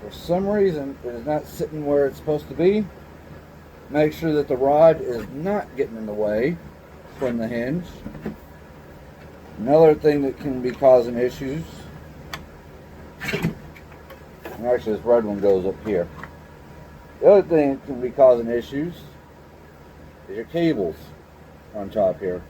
for some reason it is not sitting where it's supposed to be, make sure that the rod is not getting in the way from the hinge. Another thing that can be causing issues, and actually this red one goes up here. The other thing that can be causing issues is your cables on top here.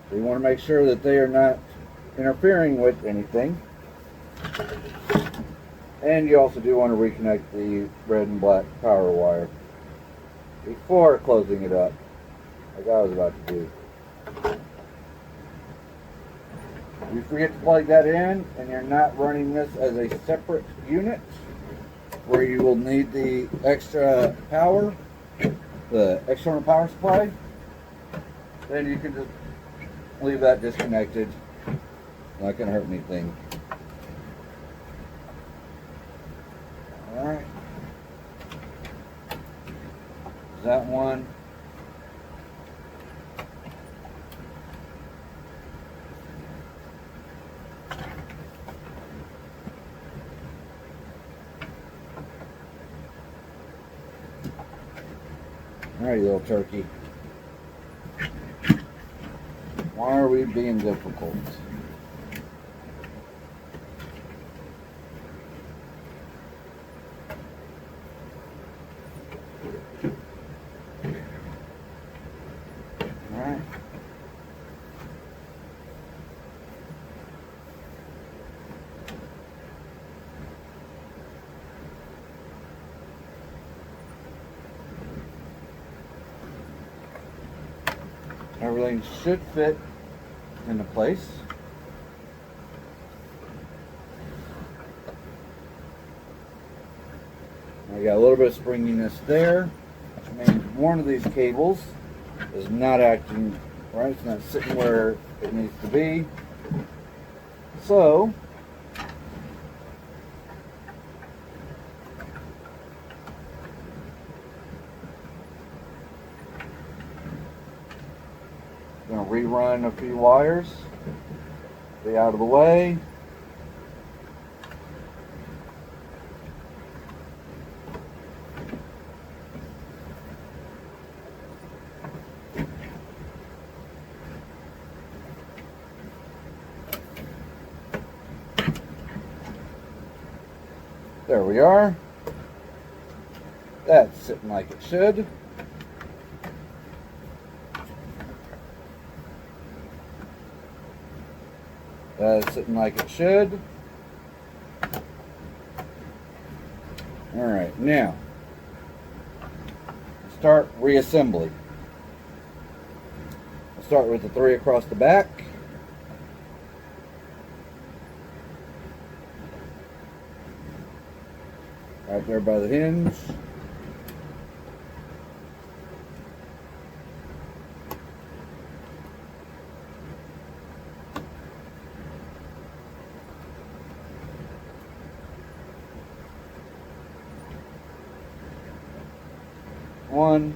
So you want to make sure that they are not interfering with anything. And you also do want to reconnect the red and black power wire before closing it up, like I was about to do. If you forget to plug that in and you're not running this as a separate unit where you will need the extra power, the external power supply, then you can just leave that disconnected. Not going to hurt anything. Alright. That one. Alright, you little turkey. Why are we being difficult? Alright. Everything should fit into place. I got a little bit of springiness there, which means one of these cables is not acting right. It's not sitting where it needs to be. So I'm going to rerun a few wires, be out of the way. There we are. That's sitting like it should. That's sitting like it should. Alright, now start reassembly. I'll start with the 3 across the back. Right there by the hinge. One.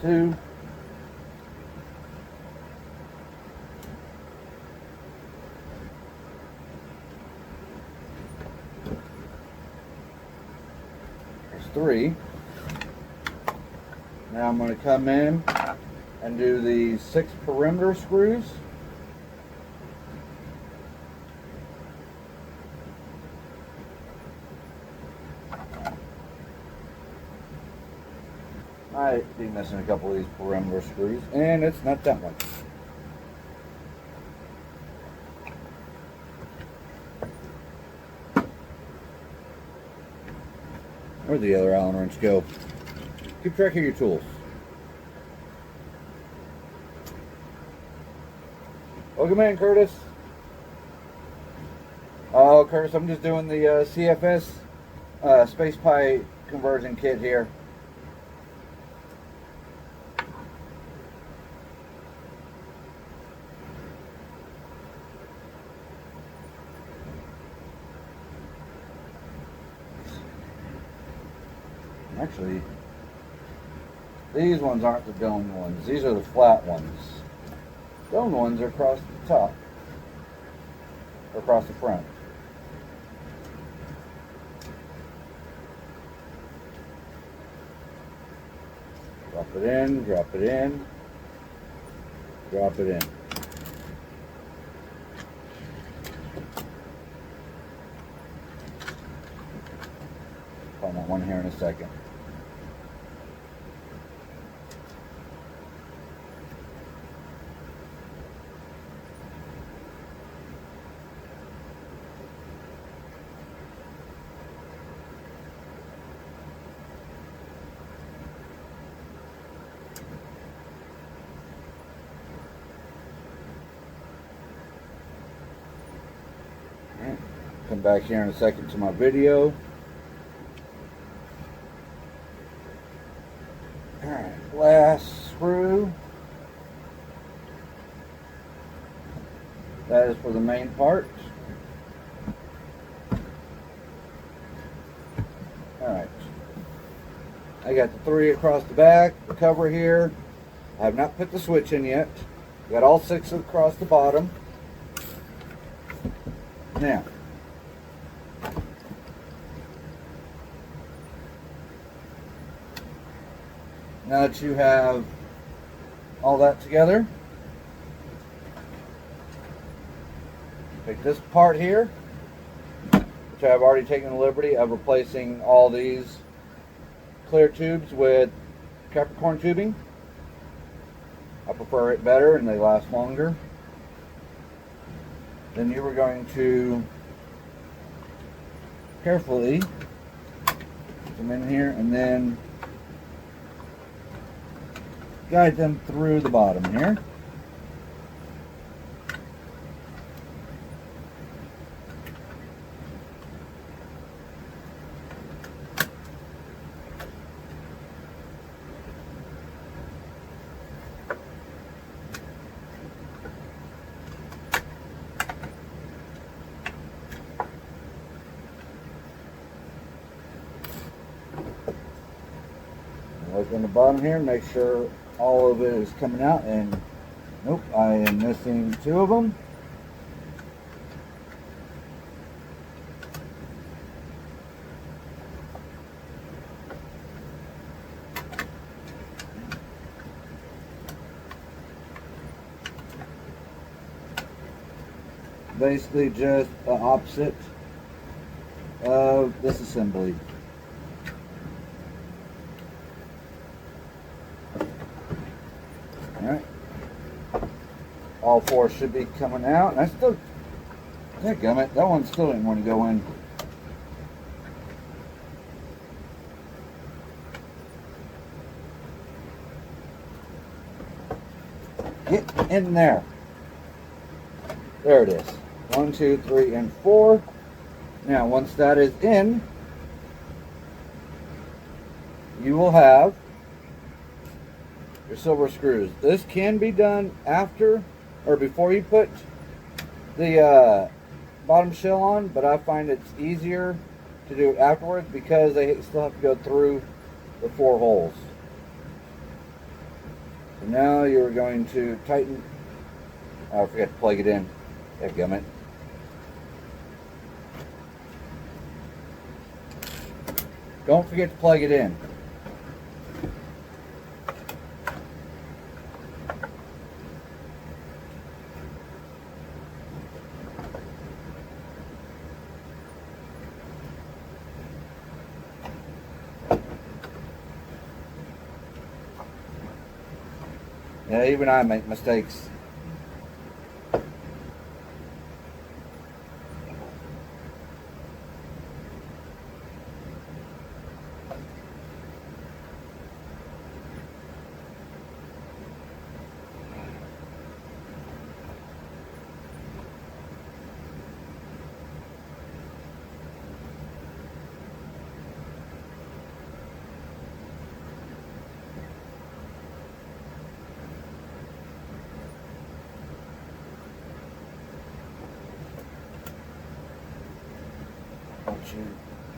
Two. There's 3. Now I'm going to come in and do the 6 perimeter screws. Might be missing a couple of these perimeter screws, and it's not that one. Where'd the other Allen wrench go? Keep track of your tools. Welcome in, Curtis. Oh, Curtis, I'm just doing the CFS space pie conversion kit here. Actually, these ones aren't the domed ones. These are the flat ones. Domed ones are across the top, or across the front. Drop it in, drop it in, drop it in. Find that one here in a second. Come back here in a second to my video. Alright, last screw. That is for the main part. Alright. I got the 3 across the back, the cover here. I have not put the switch in yet. Got all 6 across the bottom. Now, now that you have all that together, take this part here, which I've already taken the liberty of replacing all these clear tubes with Capricorn tubing. I prefer it better and they last longer. Then you were going to carefully put them in here and then guide them through the bottom here. Look on the bottom here, make sure all of it is coming out, and nope, I am missing 2 of them. Basically just the opposite of this assembly. Alright. All 4 should be coming out. And I still, dadgummit, that one still didn't want to go in. Get in there. There it is. 1, 2, 3, and 4. Now, once that is in, you will have your silver screws. This can be done after or before you put the bottom shell on, but I find it's easier to do it afterwards because they still have to go through the 4 holes. So now you're going to tighten. I forgot to plug it in. Dadgummit. Don't forget to plug it in. Yeah, even I make mistakes.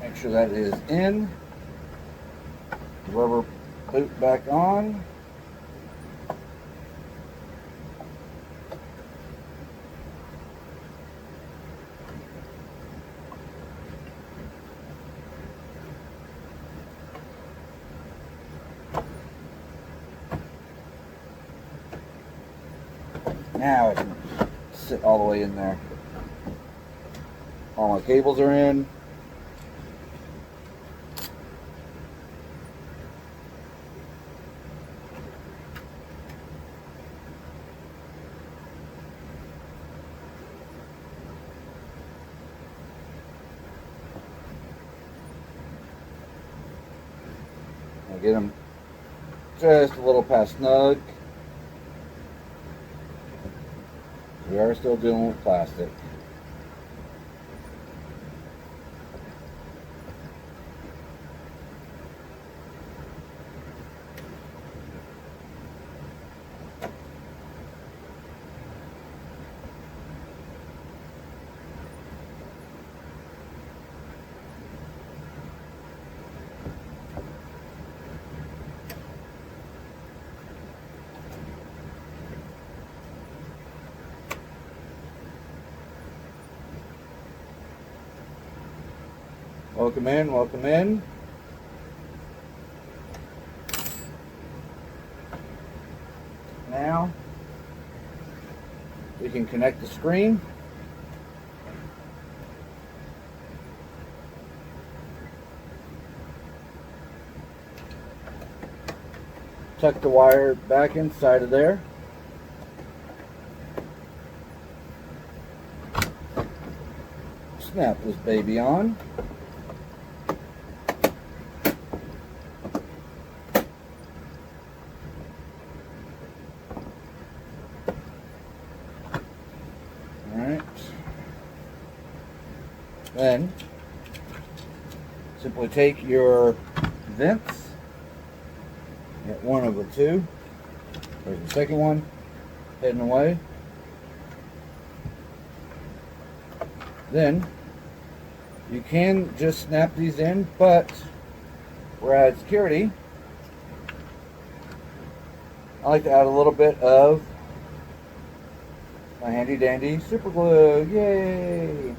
Make sure that is in. rubber boot back on. Now it can sit all the way in there. All my cables are in. I'll get them just a little past snug. We are still dealing with plastic. Welcome in, welcome in. Now we can connect the screen. Tuck the wire back inside of there. Snap this baby on. Alright. Then simply take your vents. Get one of the two. There's the second one heading away. Then you can just snap these in, but for added security, I like to add a little bit of my handy dandy super glue. Yay!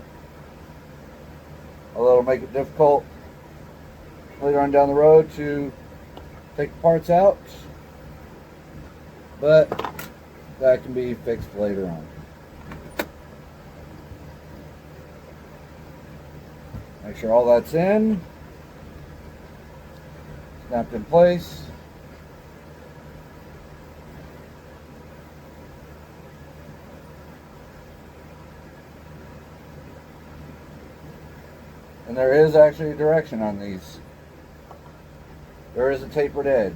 Although it'll make it difficult later on down the road to take the parts out, but that can be fixed later on. Make sure all that's in, snapped in place. And there is actually a direction on these. There is a tapered edge.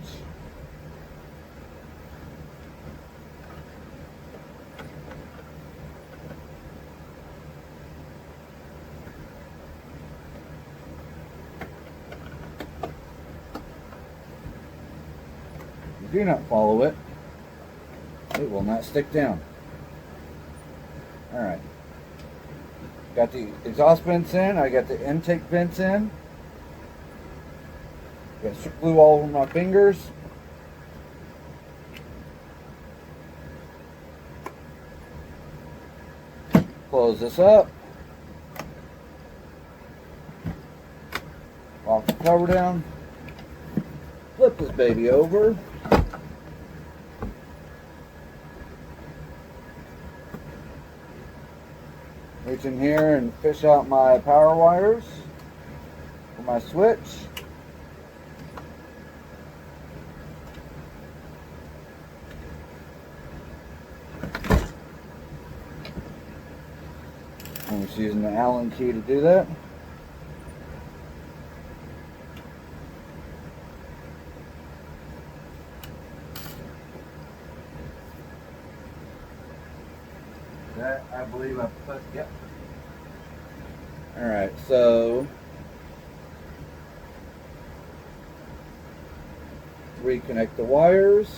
If you do not follow it, it will not stick down. Alright. Got the exhaust vents in, I got the intake vents in. Got super glue all over my fingers. Close this up. Lock the cover down. Flip this baby over. Reach in here and fish out my power wires for my switch. I'm just using the Allen key to do that. That I believe I put, yep. Alright, so reconnect the wires.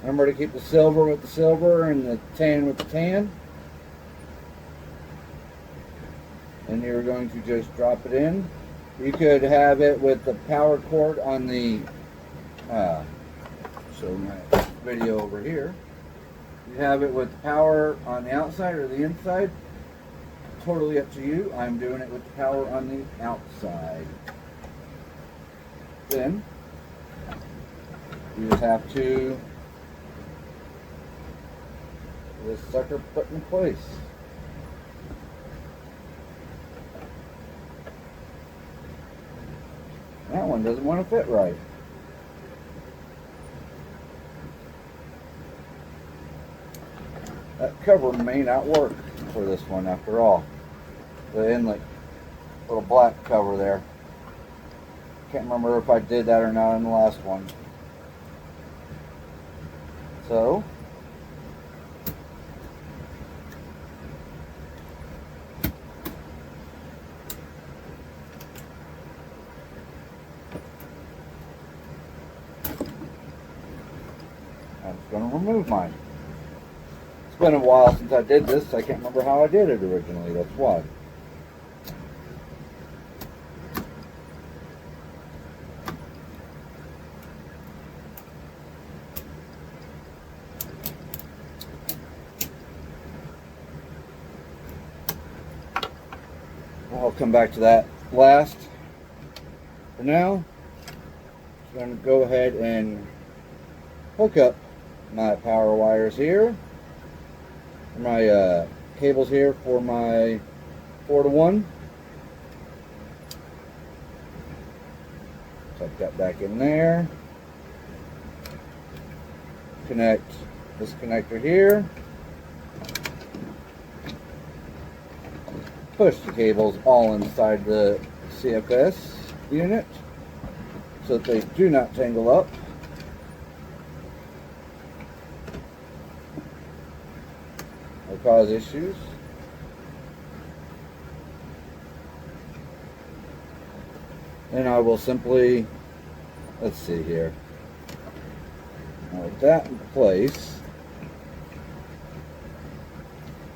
Remember to keep the silver with the silver and the tan with the tan. And you're going to just drop it in You could have it with the power cord on the, show my video over here. You have it with power on the outside or the inside. Totally up to you. I'm doing it with the power on the outside. Then you just have to get this sucker put in place. That one doesn't want to fit right. That cover may not work for this one after all. The inlet, little black cover there. Can't remember if I did that or not in the last one. So, I'm just going to remove mine. It's been a while since I did this. I can't remember how I did it originally. That's why. I'll come back to that last. For now, I'm going to go ahead and hook up my power wires here, my cables here for my 4-to-1. Tuck that back in there. Connect this connector here. Push the cables all inside the CFS unit so that they do not tangle up. Or cause issues. And I will simply, let's see here. Now with that in place,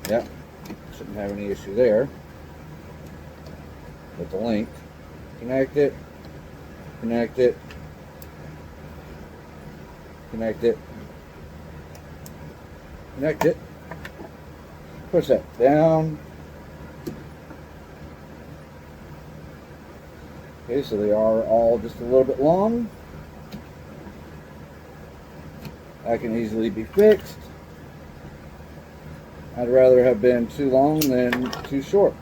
yep, shouldn't have any issue there. With the link, connect it, connect it, connect it, connect it, push that down. Okay, so they are all just a little bit long. That can easily be fixed. I'd rather have been too long than too short.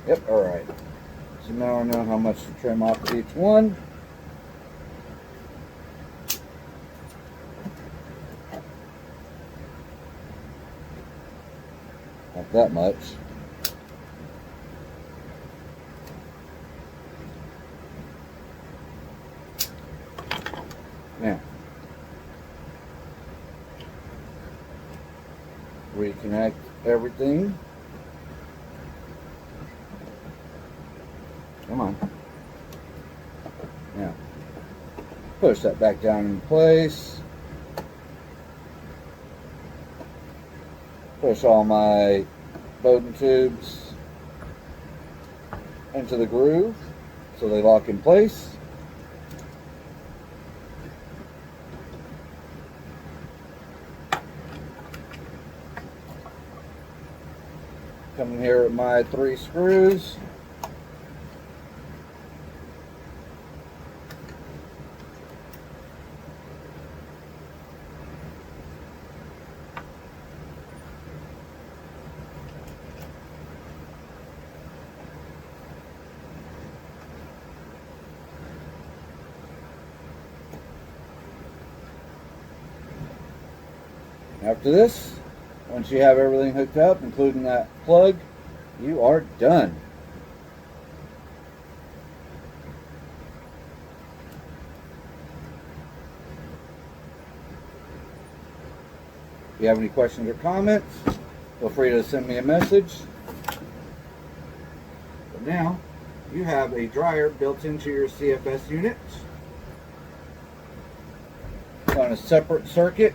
Yep, alright. So now I know how much to trim off each one. Not that much. Now, reconnect everything. Come on. Now, push that back down in place. Push all my Bowden tubes into the groove so they lock in place. Come in here with my 3 screws. After this, once you have everything hooked up, including that plug, you are done. If you have any questions or comments, feel free to send me a message. But now, you have a dryer built into your CFS unit on a separate circuit.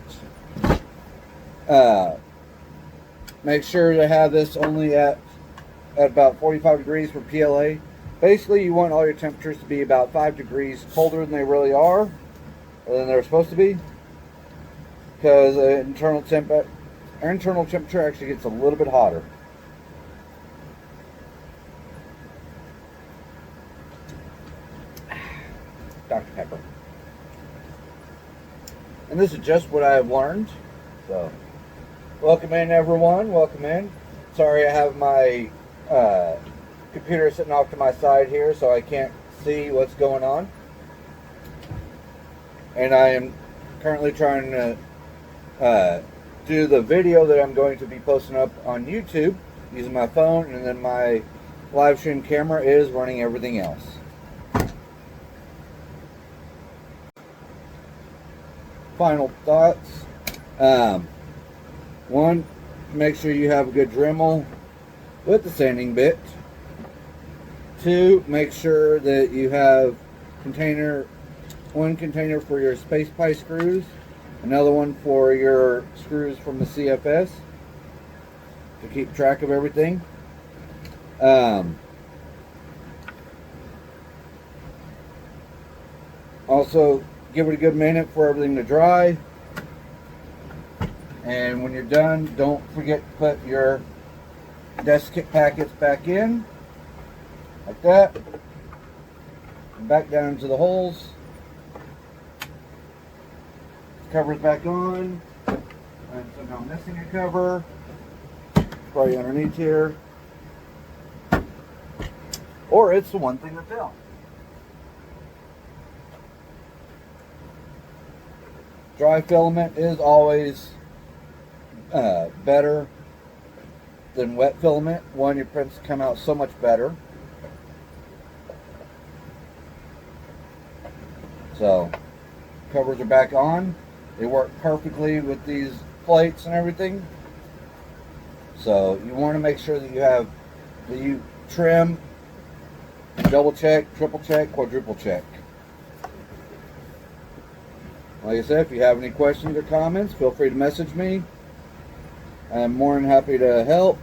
Make sure to have this only at at about 45 degrees for PLA. Basically, you want all your temperatures to be about 5 degrees colder than they really are, or than they're supposed to be, because internal temperature actually gets a little bit hotter. Dr. Pepper. And this is just what I have learned. So, welcome in, everyone. Welcome in. Sorry, I have my computer sitting off to my side here, so I can't see what's going on. And I am currently trying to do the video that I'm going to be posting up on YouTube using my phone, and then my live stream camera is running everything else. Final thoughts. One, make sure you have a good Dremel with the sanding bit. Two, make sure that you have one container for your space pie screws, another one for your screws from the CFS to keep track of everything. Also, give it a good minute for everything to dry. And when you're done, don't forget to put your desk kit packets back in, like that, and back down into the holes. Cover's back on. I'm somehow missing a cover. Probably underneath here. Or it's the one thing that's out. Dry filament is always better than wet filament. One, your prints come out so much better. So, covers are back on. They work perfectly with these plates and everything. So you want to make sure that you trim, double check, triple check, quadruple check. Like I said, if you have any questions or comments, feel free to message me. I'm more than happy to help.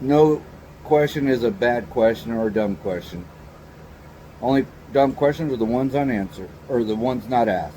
No question is a bad question or a dumb question. Only dumb questions are the ones unanswered, or the ones not asked.